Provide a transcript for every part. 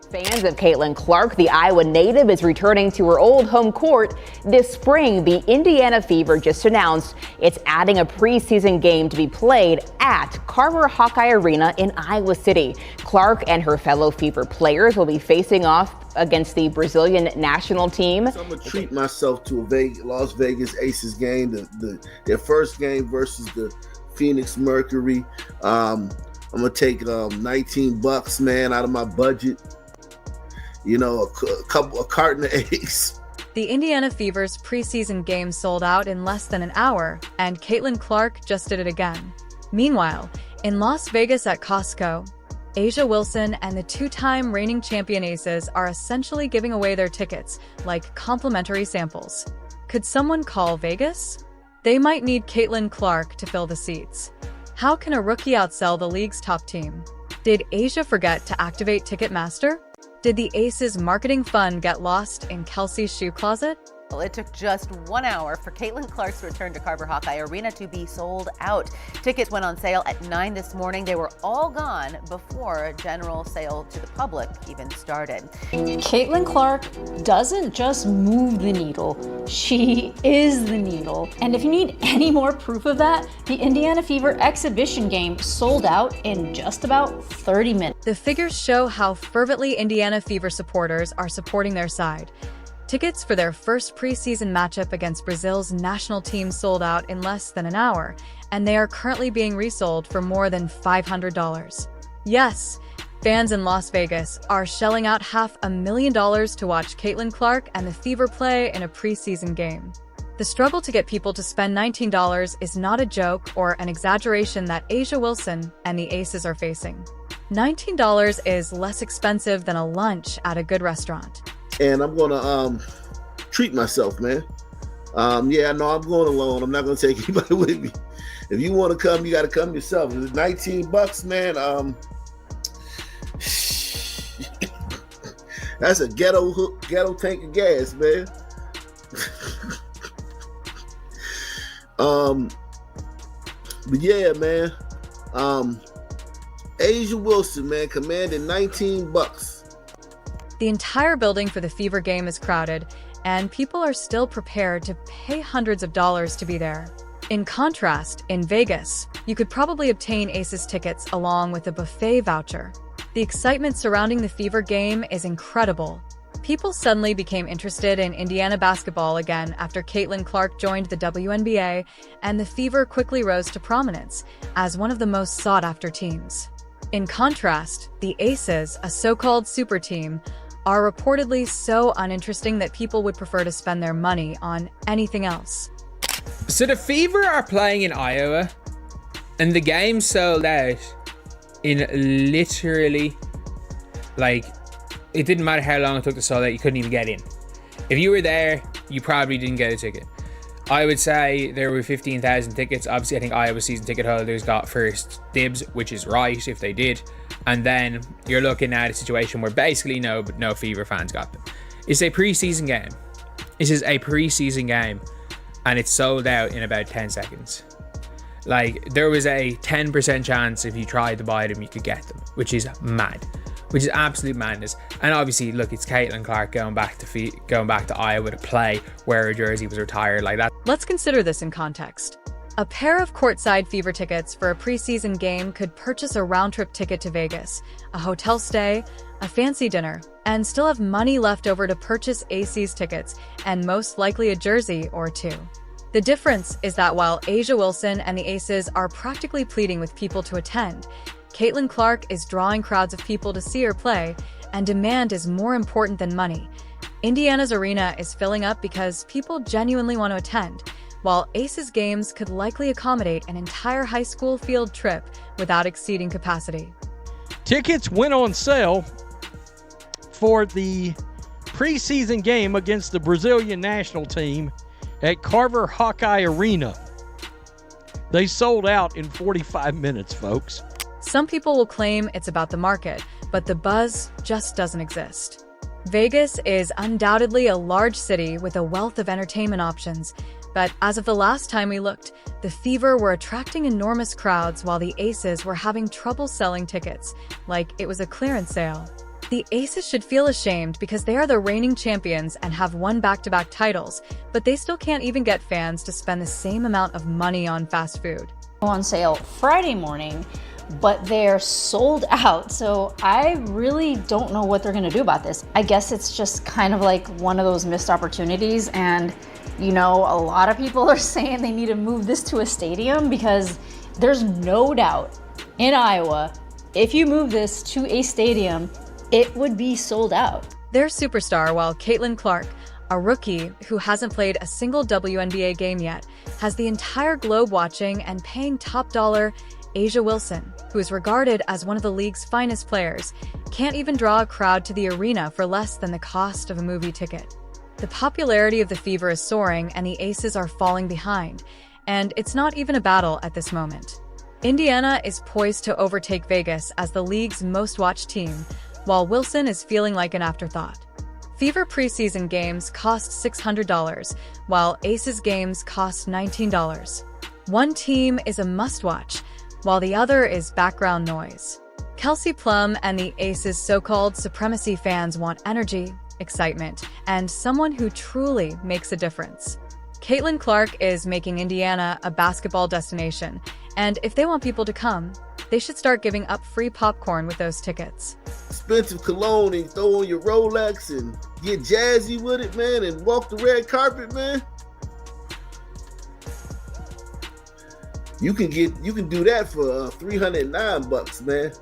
Fans of Caitlin Clark, the Iowa native, is returning to her old home court this spring. The Indiana Fever just announced it's adding a preseason game to be played at Carver Hawkeye Arena in Iowa City. Clark and her fellow Fever players will be facing off against the Brazilian national team. So I'm going to treat myself to a Las Vegas Aces game, their first game versus the Phoenix Mercury. I'm going to take $19, man, out of my budget. You know, a carton of eggs. The Indiana Fever's preseason game sold out in less than an hour, and Caitlin Clark just did it again. Meanwhile, in Las Vegas at Costco, A'ja Wilson and the two-time reigning champion Aces are essentially giving away their tickets like complimentary samples. Could someone call Vegas? They might need Caitlin Clark to fill the seats. How can a rookie outsell the league's top team? Did A'ja forget to activate Ticketmaster? Did the Aces marketing fund get lost in Kelsey's shoe closet? Well, it took just 1 hour for Caitlin Clark's return to Carver Hawkeye Arena to be sold out. Tickets went on sale at 9 this morning. They were all gone before general sale to the public even started. Caitlin Clark doesn't just move the needle, she is the needle. And if you need any more proof of that, the Indiana Fever exhibition game sold out in just about 30 minutes. The figures show how fervently Indiana Fever supporters are supporting their side. Tickets for their first preseason matchup against Brazil's national team sold out in less than an hour, and they are currently being resold for more than $500. Yes, fans in Las Vegas are shelling out $500,000 to watch Caitlin Clark and the Fever play in a preseason game. The struggle to get people to spend $19 is not a joke or an exaggeration that A'ja Wilson and the Aces are facing. $19 is less expensive than a lunch at a good restaurant. And I'm going to treat myself, man. Yeah, no, I'm going alone. I'm not going to take anybody with me. If you want to come, you got to come yourself. It's $19, man. That's a ghetto tank of gas, man. But yeah, man. A'ja Wilson, man, commanding $19. The entire building for the Fever game is crowded, and people are still prepared to pay hundreds of dollars to be there. In contrast, in Vegas, you could probably obtain Aces tickets along with a buffet voucher. The excitement surrounding the Fever game is incredible. People suddenly became interested in Indiana basketball again after Caitlin Clark joined the WNBA, and the Fever quickly rose to prominence as one of the most sought-after teams. In contrast, the Aces, a so-called super team, are reportedly so uninteresting that people would prefer to spend their money on anything else. So the Fever are playing in Iowa, and the game sold out in literally, like, it didn't matter how long it took to sell out, you couldn't even get in. If you were there, you probably didn't get a ticket. I would say there were 15,000 tickets. Obviously, I think Iowa season ticket holders got first dibs, which is right if they did. And then you're looking at a situation where basically no Fever fans got them. It's a preseason game. This is a preseason game, and it's sold out in about 10 seconds. Like, there was a 10% chance if you tried to buy them, you could get them, which is mad. Which is absolute madness. And obviously, look, it's Caitlin Clark going back to Iowa to play where her jersey was retired like that. Let's consider this in context. A pair of courtside Fever tickets for a preseason game could purchase a round-trip ticket to Vegas, a hotel stay, a fancy dinner, and still have money left over to purchase Aces tickets and most likely a jersey or two. The difference is that while A'ja Wilson and the Aces are practically pleading with people to attend, Caitlin Clark is drawing crowds of people to see her play, and demand is more important than money. Indiana's arena is filling up because people genuinely want to attend, while Aces games could likely accommodate an entire high school field trip without exceeding capacity. Tickets went on sale for the preseason game against the Brazilian national team at Carver Hawkeye Arena. They sold out in 45 minutes, folks. Some people will claim it's about the market, but the buzz just doesn't exist. Vegas is undoubtedly a large city with a wealth of entertainment options, but as of the last time we looked, the Fever were attracting enormous crowds while the Aces were having trouble selling tickets, like it was a clearance sale. The Aces should feel ashamed because they are the reigning champions and have won back-to-back titles, but they still can't even get fans to spend the same amount of money on fast food. On sale Friday morning, but they're sold out. So I really don't know what they're gonna do about this. I guess it's just kind of like one of those missed opportunities. And you know, a lot of people are saying they need to move this to a stadium because there's no doubt in Iowa, if you move this to a stadium, it would be sold out. Their superstar, while Caitlin Clark, a rookie who hasn't played a single WNBA game yet, has the entire globe watching and paying top dollar. A'ja Wilson, who is regarded as one of the league's finest players, can't even draw a crowd to the arena for less than the cost of a movie ticket. The popularity of the Fever is soaring and the Aces are falling behind, and it's not even a battle at this moment. Indiana is poised to overtake Vegas as the league's most-watched team, while Wilson is feeling like an afterthought. Fever preseason games cost $600, while Aces games cost $19. One team is a must-watch, while the other is background noise. Kelsey Plum and the Aces' so-called supremacy fans want energy, excitement, and someone who truly makes a difference. Caitlin Clark is making Indiana a basketball destination, and if they want people to come, they should start giving up free popcorn with those tickets. Expensive cologne and throw on your Rolex and get jazzy with it, man, and walk the red carpet, man. You can do that for $309, man.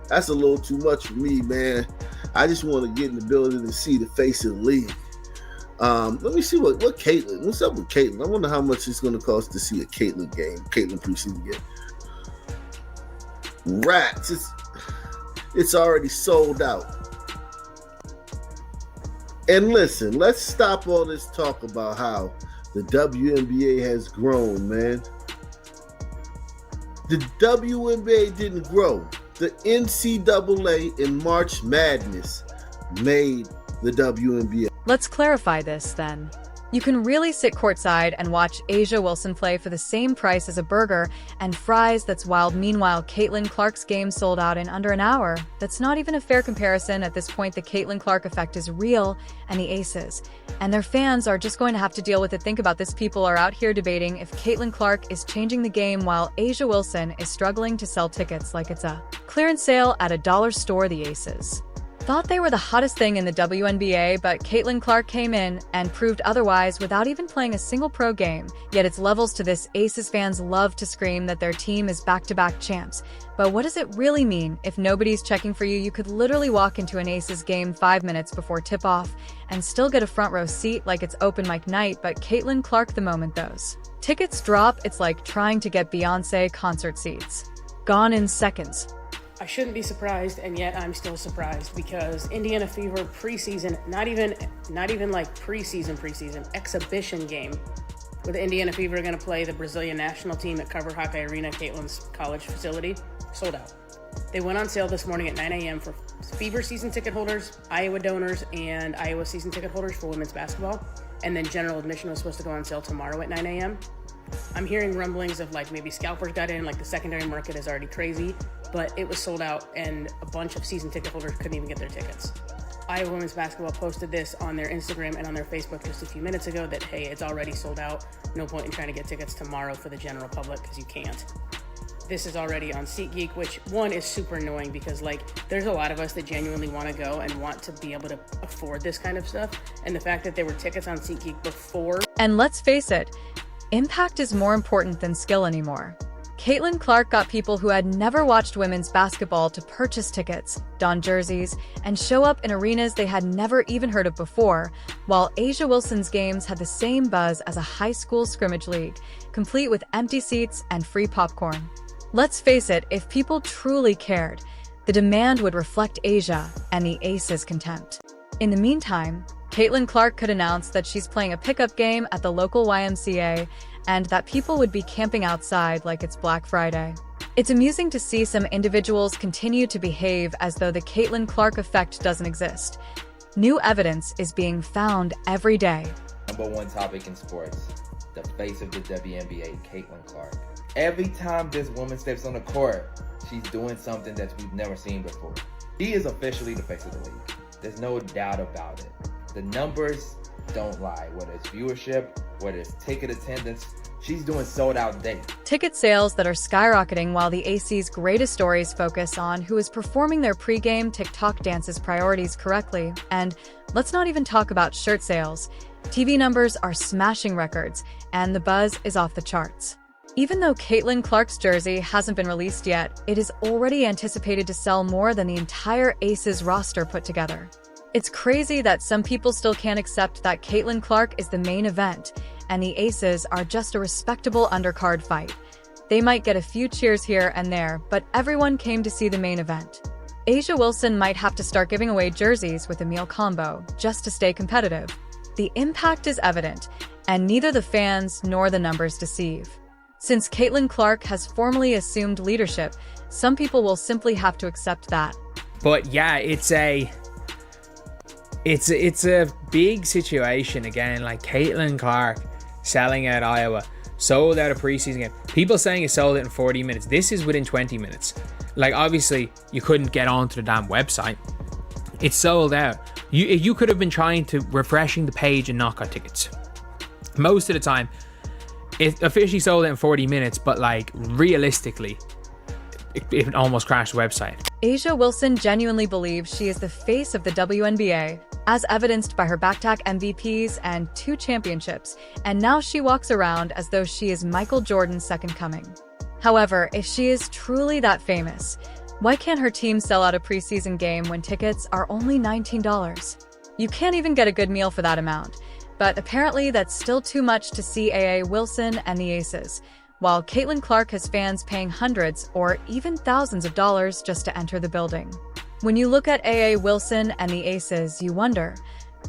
That's a little too much for me, man. I just want to get in the building and see the face of the league. Let me see what Caitlin. What's up with Caitlin? I wonder how much it's going to cost to see a Caitlin preseason game. Rats, it's already sold out. And listen, let's stop all this talk about how the WNBA has grown, man. The WNBA didn't grow. The NCAA in March Madness made the WNBA. Let's clarify this, then. You can really sit courtside and watch A'ja Wilson play for the same price as a burger and fries that's wild. Meanwhile, Caitlin Clark's game sold out in under an hour. That's not even a fair comparison. At this point, the Caitlin Clark effect is real, and the Aces and their fans are just going to have to deal with it. Think about this. People are out here debating if Caitlin Clark is changing the game while A'ja Wilson is struggling to sell tickets like it's a clearance sale at a dollar store. The Aces thought they were the hottest thing in the WNBA, but Caitlin Clark came in and proved otherwise without even playing a single pro game. Yet it's levels to this. Aces fans love to scream that their team is back-to-back champs. But what does it really mean if nobody's checking for you? You could literally walk into an Aces game 5 minutes before tip-off and still get a front row seat like it's open mic night. But Caitlin Clark, the moment those tickets drop, it's like trying to get Beyonce concert seats. Gone in seconds. I shouldn't be surprised, and yet I'm still surprised because Indiana Fever preseason, not even like preseason, exhibition game, where the Indiana Fever are going to play the Brazilian national team at Carver Hawkeye Arena, Caitlin's college facility, sold out. They went on sale this morning at 9 a.m. for Fever season ticket holders, Iowa donors, and Iowa season ticket holders for women's basketball. And then general admission was supposed to go on sale tomorrow at 9 a.m. I'm hearing rumblings of like maybe scalpers got in, like the secondary market is already crazy, but it was sold out and a bunch of season ticket holders couldn't even get their tickets. Iowa Women's Basketball posted this on their Instagram and on their Facebook just a few minutes ago that, hey, it's already sold out. No point in trying to get tickets tomorrow for the general public because you can't. This is already on SeatGeek, which one is super annoying because like there's a lot of us that genuinely want to go and want to be able to afford this kind of stuff. And the fact that there were tickets on SeatGeek before. And let's face it, impact is more important than skill anymore. Caitlin Clark got people who had never watched women's basketball to purchase tickets, don jerseys, and show up in arenas they had never even heard of before, while A'ja Wilson's games had the same buzz as a high school scrimmage league, complete with empty seats and free popcorn. Let's face it, if people truly cared, the demand would reflect A'ja and the Aces' contempt. In the meantime, Caitlin Clark could announce that she's playing a pickup game at the local YMCA and that people would be camping outside like it's Black Friday. It's amusing to see some individuals continue to behave as though the Caitlin Clark effect doesn't exist. New evidence is being found every day. Number one topic in sports, the face of the WNBA, Caitlin Clark. Every time this woman steps on the court, she's doing something that we've never seen before. She is officially the face of the league. There's no doubt about it. The numbers don't lie, whether it's viewership, whether it's ticket attendance. She's doing sold-out dates. Ticket sales that are skyrocketing while the AC's greatest stories focus on who is performing their pregame TikTok dances priorities correctly. And let's not even talk about shirt sales. TV numbers are smashing records, and the buzz is off the charts. Even though Caitlin Clark's jersey hasn't been released yet, it is already anticipated to sell more than the entire Aces roster put together. It's crazy that some people still can't accept that Caitlin Clark is the main event, and the Aces are just a respectable undercard fight. They might get a few cheers here and there, but everyone came to see the main event. A'ja Wilson might have to start giving away jerseys with a meal combo just to stay competitive. The impact is evident, and neither the fans nor the numbers deceive. Since Caitlin Clark has formally assumed leadership, some people will simply have to accept that. But yeah, it's a big situation again. Like Caitlin Clark selling out Iowa, sold out a preseason game. People saying it sold out in 40 minutes. This is within 20 minutes. Like, obviously, you couldn't get onto the damn website. It's sold out. You could have been trying to refreshing the page and not got tickets. Most of the time, it officially sold out in 40 minutes, but like realistically, it almost crashed the website. A'ja Wilson genuinely believes she is the face of the WNBA, as evidenced by her back-to-back MVPs and 2 championships, and now she walks around as though she is Michael Jordan's second coming. However, if she is truly that famous, why can't her team sell out a preseason game when tickets are only $19? You can't even get a good meal for that amount, but apparently that's still too much to see A'ja Wilson and the Aces, while Caitlin Clark has fans paying hundreds or even thousands of dollars just to enter the building. When you look at A'ja Wilson and the Aces, you wonder,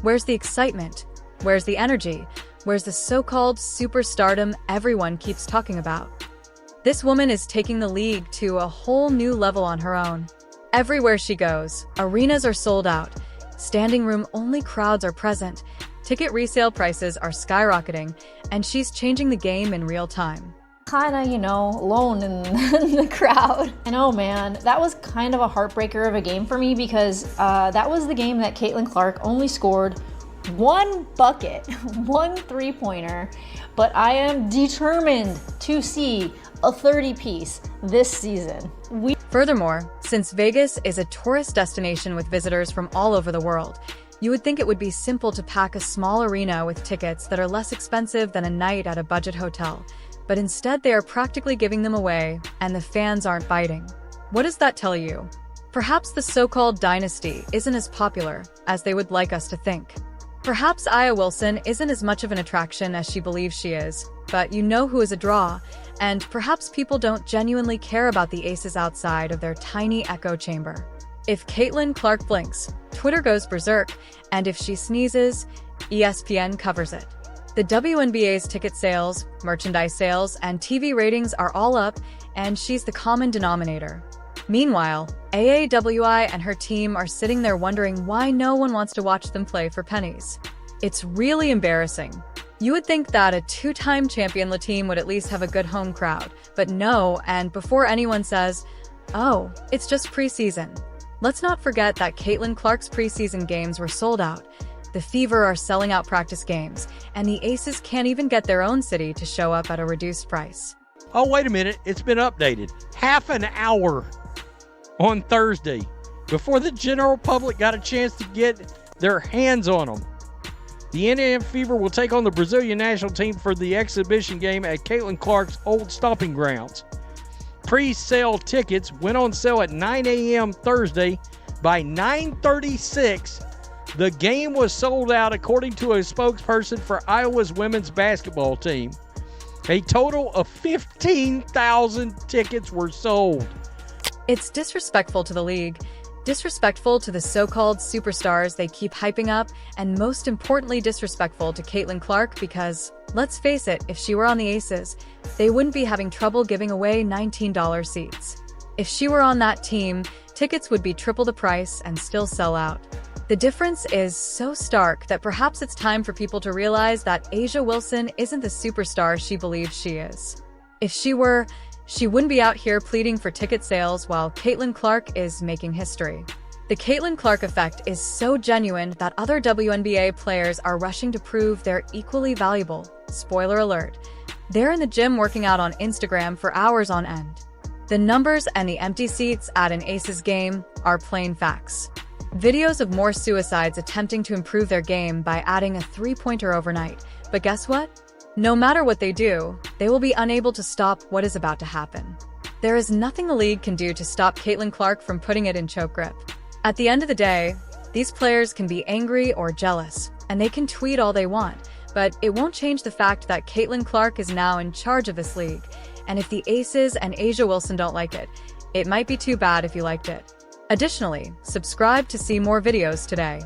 where's the excitement? Where's the energy? Where's the so-called superstardom everyone keeps talking about? This woman is taking the league to a whole new level on her own. Everywhere she goes, arenas are sold out, standing room only crowds are present, ticket resale prices are skyrocketing, and she's changing the game in real time. Kinda, alone in the crowd. And oh man, that was kind of a heartbreaker of a game for me because that was the game that Caitlin Clark only scored 1 bucket, 1 3-pointer, but I am determined to see a 30-piece this season. Furthermore, since Vegas is a tourist destination with visitors from all over the world, you would think it would be simple to pack a small arena with tickets that are less expensive than a night at a budget hotel. But instead they are practically giving them away, and the fans aren't biting. What does that tell you? Perhaps the so-called dynasty isn't as popular as they would like us to think. Perhaps A'ja Wilson isn't as much of an attraction as she believes she is, but you know who is a draw, and perhaps people don't genuinely care about the Aces outside of their tiny echo chamber. If Caitlin Clark blinks, Twitter goes berserk, and if she sneezes, ESPN covers it. The WNBA's ticket sales, merchandise sales, and TV ratings are all up, and she's the common denominator. Meanwhile, AAWI and her team are sitting there wondering why no one wants to watch them play for pennies. It's really embarrassing. You would think that a 2-time champion team would at least have a good home crowd, but no, and before anyone says, oh, it's just preseason. Let's not forget that Caitlin Clark's preseason games were sold out. The Fever are selling out practice games, and the Aces can't even get their own city to show up at a reduced price. Oh, wait a minute. It's been updated. Half an hour on Thursday before the general public got a chance to get their hands on them. The Indiana Fever will take on the Brazilian national team for the exhibition game at Caitlin Clark's old stomping grounds. Pre-sale tickets went on sale at 9 a.m. Thursday. By 9:36, the game was sold out, according to a spokesperson for Iowa's women's basketball team. A total of 15,000 tickets were sold. It's disrespectful to the league, disrespectful to the so-called superstars they keep hyping up, and most importantly disrespectful to Caitlin Clark because, let's face it, if she were on the Aces, they wouldn't be having trouble giving away $19 seats. If she were on that team, tickets would be triple the price and still sell out. The difference is so stark that perhaps it's time for people to realize that A'ja Wilson isn't the superstar she believes she is. If she were, she wouldn't be out here pleading for ticket sales while Caitlin Clark is making history. The Caitlin Clark effect is so genuine that other WNBA players are rushing to prove they're equally valuable. Spoiler alert, they're in the gym working out on Instagram for hours on end. The numbers and the empty seats at an Aces game are plain facts. Videos of more suicides attempting to improve their game by adding a three-pointer overnight. But guess what? No matter what they do, they will be unable to stop what is about to happen. There is nothing the league can do to stop Caitlin Clark from putting it in choke grip. At the end of the day, these players can be angry or jealous, and they can tweet all they want, but it won't change the fact that Caitlin Clark is now in charge of this league, and if the Aces and Asia Wilson don't like it, it might be too bad if you liked it. Additionally, subscribe to see more videos today.